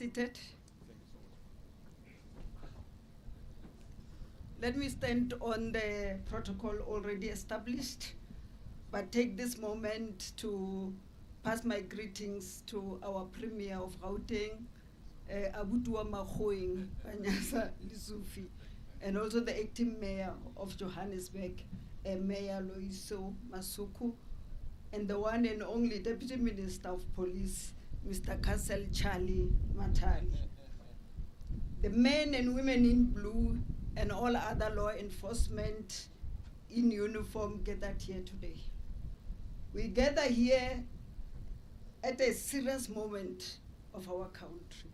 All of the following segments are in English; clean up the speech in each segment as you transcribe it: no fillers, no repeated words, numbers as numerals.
seated. Let me stand on the protocol already established, but take this moment to pass my greetings to our Premier of Gauteng, Abutua Makgoeng Banyasa Lisufi, and also the acting mayor of Johannesburg, Mayor Loiso Masuku, and the one and only Deputy Minister of Police, Mr. Castle Charlie Matali. The men and women in blue and all other law enforcement in uniform gathered here today. We gather here at a serious moment of our country.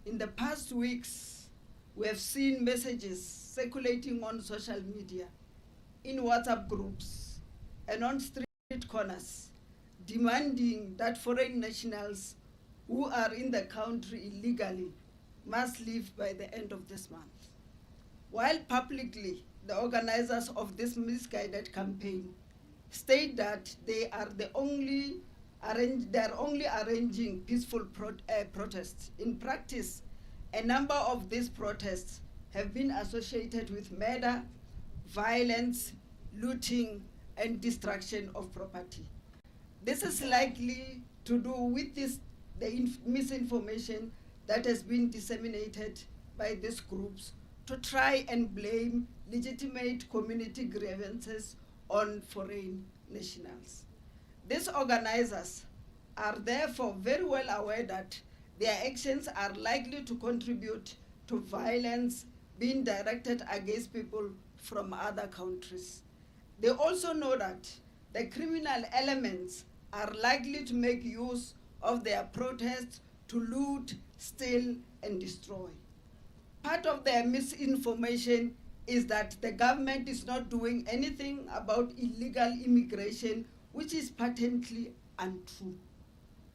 In the past weeks, we have seen messages circulating on social media, in WhatsApp groups, and on street corners, demanding that foreign nationals who are in the country illegally must leave by the end of this month. While publicly, the organizers of this misguided campaign state that they are only arranging peaceful protests. In practice, a number of these protests have been associated with murder, violence, looting, and destruction of property. This is likely to do with the misinformation that has been disseminated by these groups to try and blame legitimate community grievances on foreign nationals. These organizers are therefore very well aware that their actions are likely to contribute to violence being directed against people from other countries. They also know that the criminal elements are likely to make use of their protests to loot, steal, and destroy. Part of their misinformation is that the government is not doing anything about illegal immigration, which is patently untrue.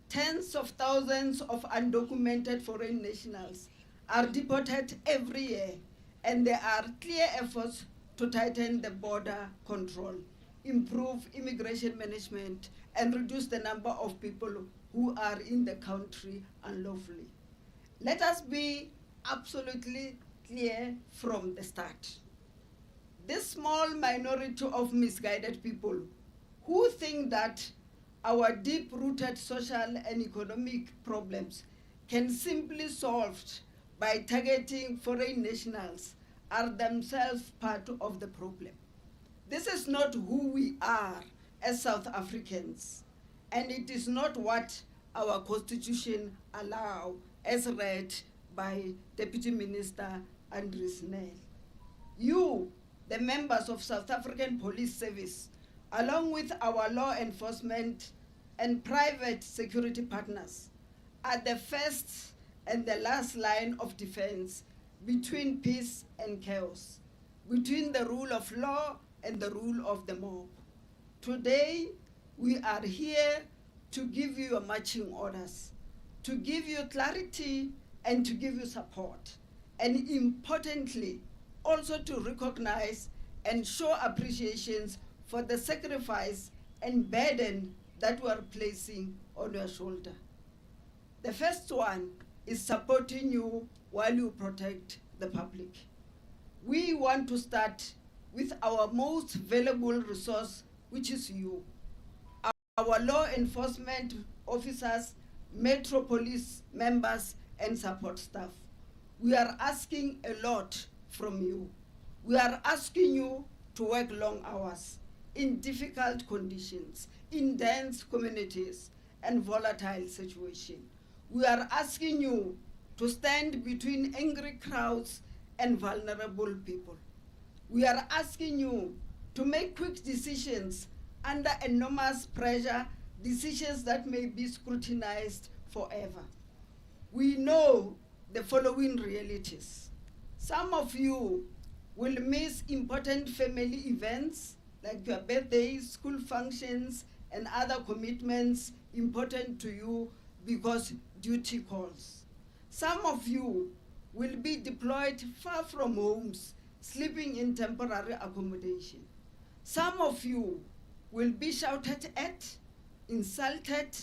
Tens of thousands of undocumented foreign nationals are deported every year, and there are clear efforts to tighten the border control, improve immigration management, and reduce the number of people who are in the country unlawfully. Let us be absolutely clear from the start. This small minority of misguided people who think that our deep-rooted social and economic problems can simply solved by targeting foreign nationals are themselves part of the problem. This is not who we are as South Africans, and it is not what our Constitution allows, as read by Deputy Minister Andries Nel. You, the members of South African Police Service, along with our law enforcement and private security partners, are the first and the last line of defense between peace and chaos, between the rule of law and the rule of the mob. Today, we are here to give you your marching orders, to give you clarity and to give you support, and importantly, also to recognize and show appreciations for the sacrifice and burden that we are placing on your shoulder. The first one is supporting you while you protect the public. We want to start with our most valuable resource, which is you. Our law enforcement officers, Metro Police members, and support staff. We are asking a lot from you. We are asking you to work long hours in difficult conditions, in dense communities, and volatile situations. We are asking you to stand between angry crowds and vulnerable people. We are asking you to make quick decisions under enormous pressure, decisions that may be scrutinized forever. We know the following realities. Some of you will miss important family events like your birthdays, school functions, and other commitments important to you because duty calls. Some of you will be deployed far from homes, sleeping in temporary accommodation. Some of you will be shouted at, insulted,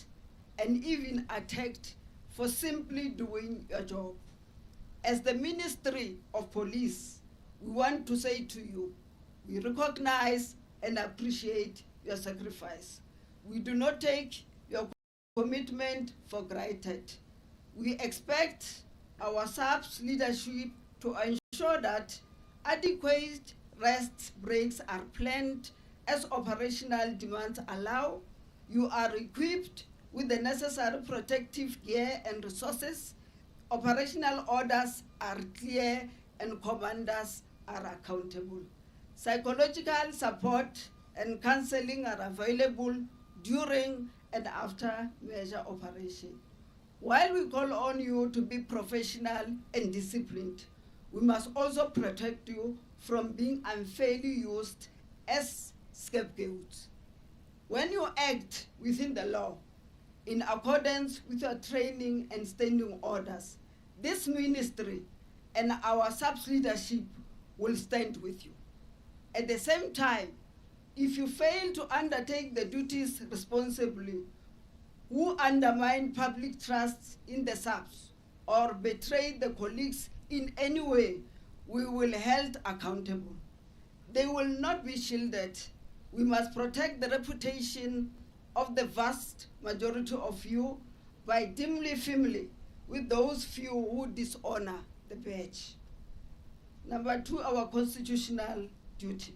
and even attacked for simply doing your job. As the Ministry of Police, we want to say to you, we recognize and appreciate your sacrifice. We do not take your commitment for granted. We expect our SAPS leadership to ensure that adequate rest breaks are planned as operational demands allow. You are equipped with the necessary protective gear and resources. Operational orders are clear and commanders are accountable. Psychological support and counseling are available during and after major operation. While we call on you to be professional and disciplined, we must also protect you from being unfairly used as scapegoats. When you act within the law, in accordance with your training and standing orders, this ministry and our SAPS leadership will stand with you. At the same time, if you fail to undertake the duties responsibly, who undermine public trust in the SAPS or betray the colleagues in any way, we will be held accountable. They will not be shielded. We must protect the reputation of the vast majority of you by dimly family with those few who dishonor the badge. Number two, our constitutional duty.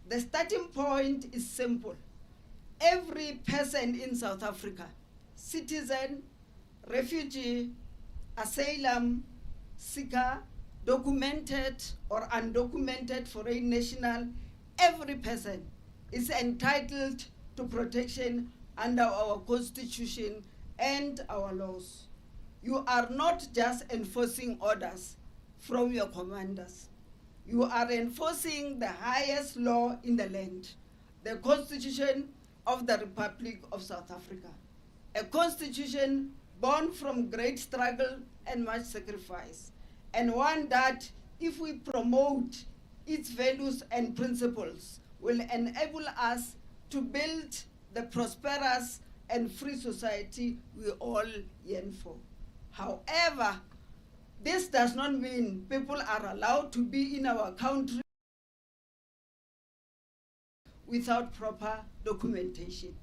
The starting point is simple. Every person in South Africa, citizen, refugee, asylum seeker, documented or undocumented foreign national, every person is entitled to protection under our constitution and our laws. You are not just enforcing orders from your commanders. You are enforcing the highest law in the land, the Constitution of the Republic of South Africa, a constitution born from great struggle and much sacrifice, and one that, if we promote its values and principles, will enable us to build the prosperous and free society we all yearn for. However, this does not mean people are allowed to be in our country without proper documentation.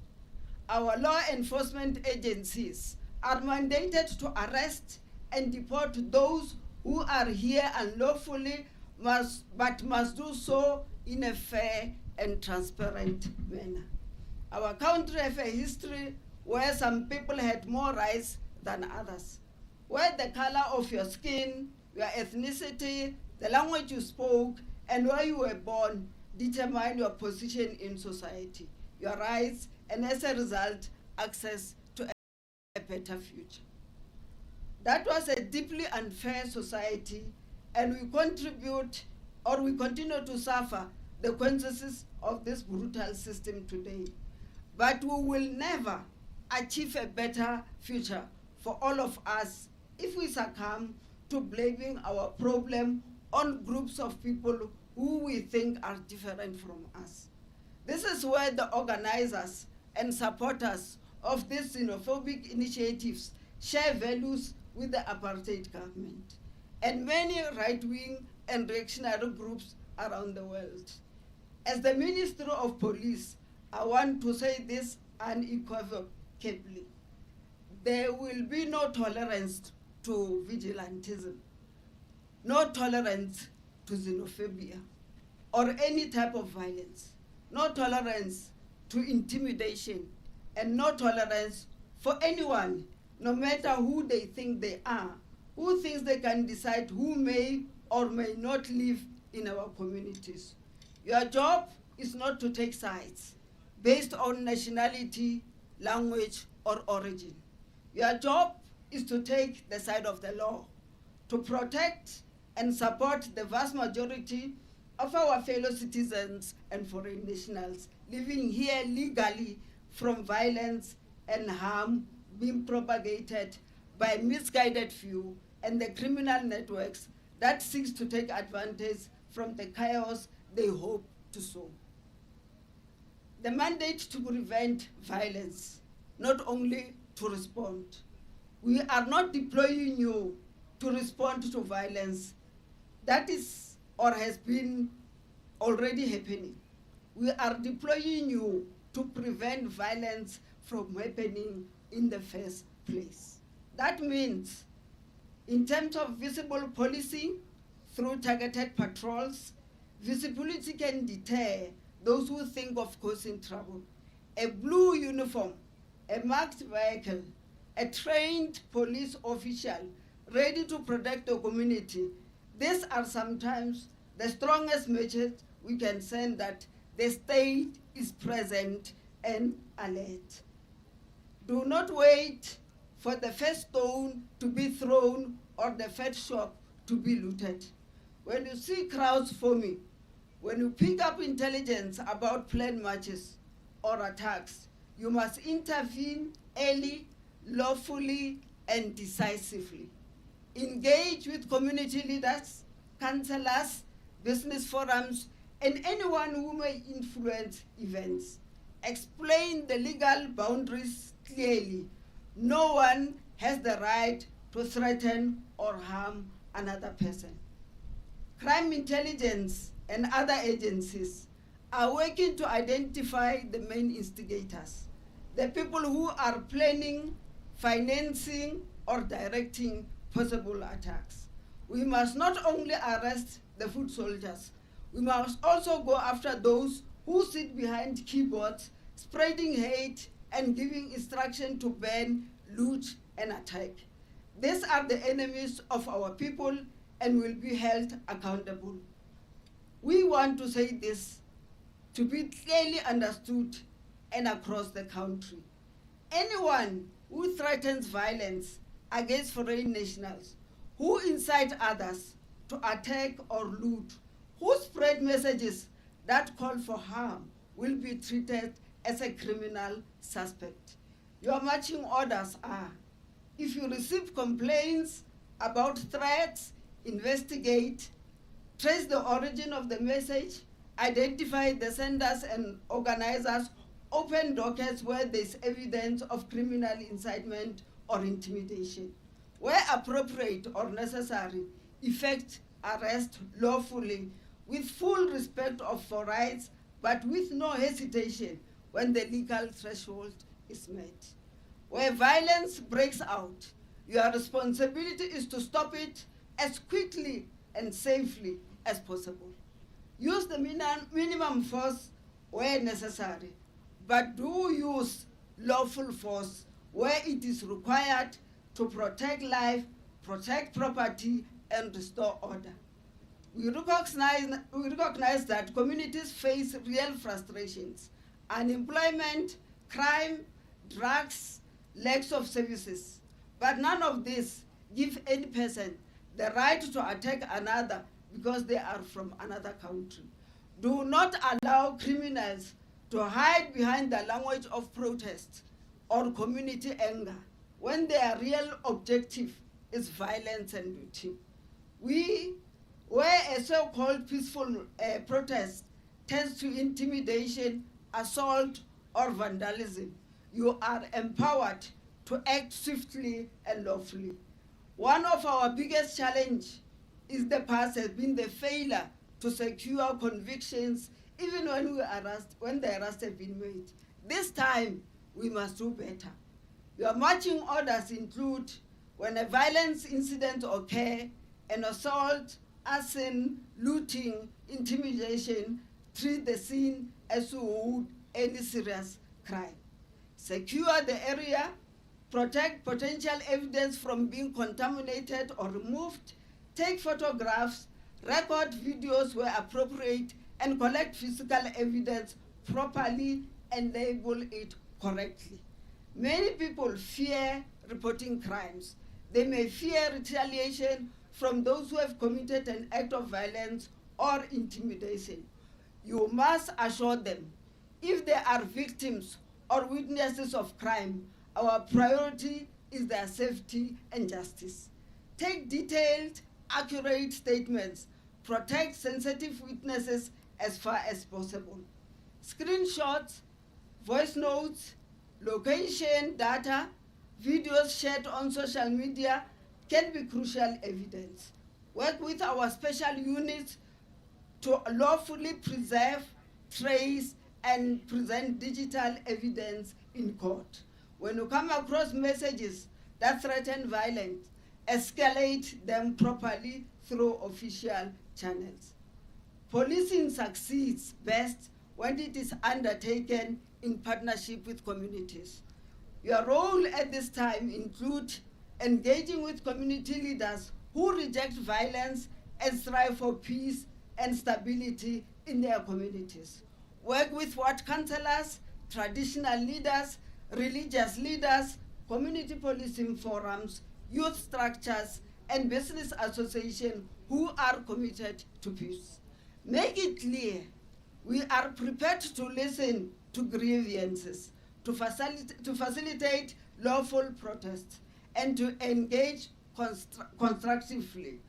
Our law enforcement agencies are mandated to arrest and deport those who are here unlawfully, but must do so in a fair and transparent manner. Our country has a history where some people had more rights than others, where the color of your skin, your ethnicity, the language you spoke, and where you were born determine your position in society, your rights, and as a result, access to a better future. That was a deeply unfair society, and we contribute, or we continue to suffer the consequences of this brutal system today. But we will never achieve a better future for all of us if we succumb to blaming our problem on groups of people who we think are different from us. This is where the organizers and supporters of these xenophobic initiatives share values with the apartheid government and many right-wing and reactionary groups around the world. As the Minister of Police, I want to say this unequivocally. There will be no tolerance to vigilantism, no tolerance to xenophobia or any type of violence, no tolerance to intimidation, and no tolerance for anyone, no matter who they think they are, who thinks they can decide who may or may not live in our communities. Your job is not to take sides based on nationality, language, or origin. Your job is to take the side of the law, to protect and support the vast majority of our fellow citizens and foreign nationals living here legally from violence and harm being propagated by misguided few and the criminal networks that seeks to take advantage from the chaos they hope to sow. The mandate to prevent violence, not only to respond. We are not deploying you to respond to violence. That is or has been already happening. We are deploying you to prevent violence from happening in the first place. That means, in terms of visible policing, through targeted patrols, visibility can deter those who think of causing trouble. A blue uniform, a marked vehicle, a trained police official ready to protect the community. These are sometimes the strongest message we can send, that the state is present and alert. Do not wait for the first stone to be thrown or the first shop to be looted. When you see crowds forming, when you pick up intelligence about planned marches or attacks, you must intervene early, lawfully, and decisively. Engage with community leaders, councillors, business forums, and anyone who may influence events. Explain the legal boundaries clearly. No one has the right to threaten or harm another person. Crime intelligence and other agencies are working to identify the main instigators, the people who are planning, financing, or directing possible attacks. We must not only arrest the foot soldiers, we must also go after those who sit behind keyboards, spreading hate and giving instruction to burn, loot, and attack. These are the enemies of our people and will be held accountable. We want to say this to be clearly understood and across the country. Anyone who threatens violence against foreign nationals, who incite others to attack or loot, who spread messages that call for harm, will be treated as a criminal suspect. Your marching orders are: if you receive complaints about threats, investigate, trace the origin of the message, identify the senders and organizers, open dockets where there's evidence of criminal incitement or intimidation. Where appropriate or necessary, effect arrest lawfully with full respect for rights, but with no hesitation when the legal threshold is met. Where violence breaks out, your responsibility is to stop it as quickly and safely as possible. Use the minimum force where necessary, but do use lawful force where it is required to protect life, protect property, and restore order. We recognize that communities face real frustrations: unemployment, crime, drugs, lack of services. But none of this give any person the right to attack another because they are from another country. Do not allow criminals to hide behind the language of protest or community anger when their real objective is violence and looting. Where a so-called peaceful protest tends to intimidation, assault, or vandalism, you are empowered to act swiftly and lawfully. One of our biggest challenges in the past has been the failure to secure convictions even when the arrests have been made. This time, we must do better. Your marching orders include: when a violence incident occurs, an assault, arson, looting, intimidation, treat the scene as you would any serious crime. Secure the area, protect potential evidence from being contaminated or removed, take photographs, record videos where appropriate, and collect physical evidence properly and label it correctly. Many people fear reporting crimes. They may fear retaliation from those who have committed an act of violence or intimidation. You must assure them, if they are victims or witnesses of crime, our priority is their safety and justice. Take detailed, accurate statements. Protect sensitive witnesses as far as possible. Screenshots, voice notes, location data, videos shared on social media can be crucial evidence. Work with our special units to lawfully preserve, trace, and present digital evidence in court. When you come across messages that threaten violence, escalate them properly through official channels. Policing succeeds best when it is undertaken in partnership with communities. Your role at this time includes engaging with community leaders who reject violence and strive for peace and stability in their communities. Work with ward councillors, traditional leaders, religious leaders, community policing forums, youth structures, and business associations who are committed to peace. Make it clear we are prepared to listen to grievances, to facilitate lawful protests, and to engage constructively.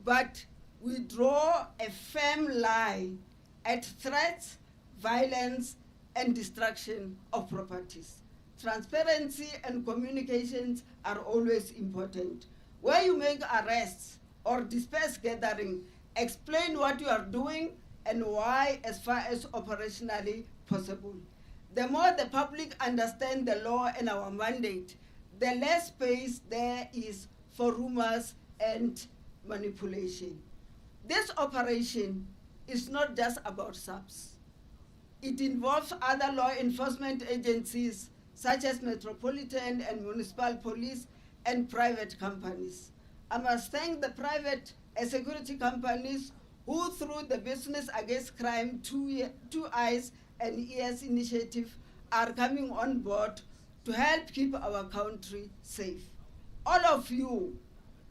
But we draw a firm line at threats, violence, and destruction of properties. Transparency and communications are always important. Where you make arrests or disperse gathering, explain what you are doing and why as far as operationally possible. The more the public understand the law and our mandate, the less space there is for rumors and manipulation. This operation is not just about SAPS. It involves other law enforcement agencies such as Metropolitan and Municipal Police and private companies. I must thank the private security companies who, through the Business Against Crime Two Eyes and Ears initiative, are coming on board to help keep our country safe. All of you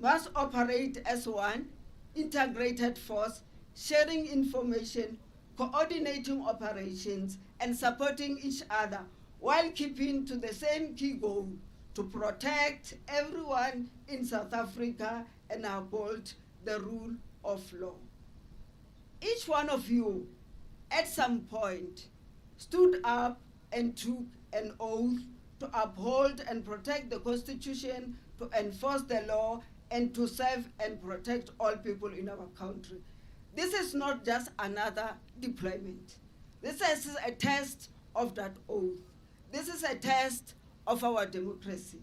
must operate as one integrated force, sharing information, coordinating operations, and supporting each other while keeping to the same key goal to protect everyone in South Africa and uphold the rule of law. Each one of you, at some point, stood up and took an oath to uphold and protect the Constitution, to enforce the law, and to serve and protect all people in our country. This is not just another deployment. This is a test of that oath. This is a test of our democracy.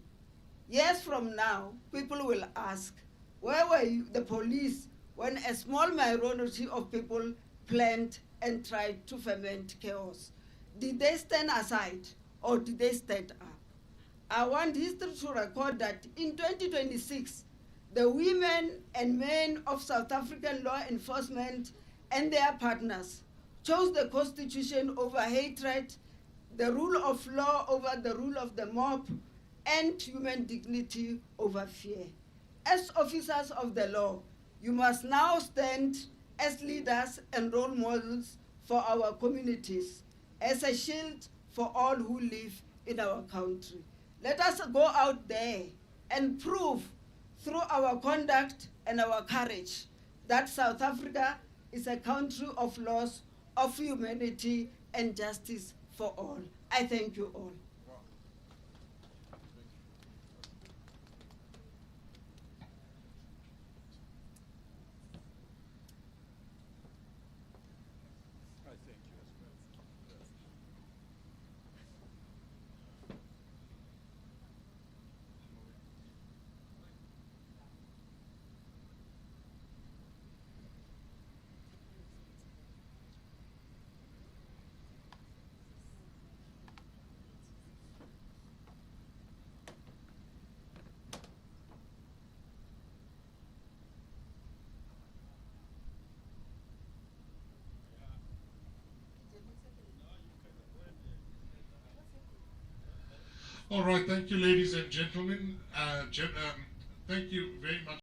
Years from now, people will ask, where were you, the police, when a small minority of people planned and tried to foment chaos? Did they stand aside or did they stand up? I want history to record that in 2026, the women and men of South African law enforcement and their partners chose the Constitution over hatred, the rule of law over the rule of the mob, and human dignity over fear. As officers of the law, you must now stand as leaders and role models for our communities, as a shield for all who live in our country. Let us go out there and prove through our conduct and our courage that South Africa is a country of laws, of humanity, and justice for all. I thank you all. All right, thank you, ladies and gentlemen. Thank you very much.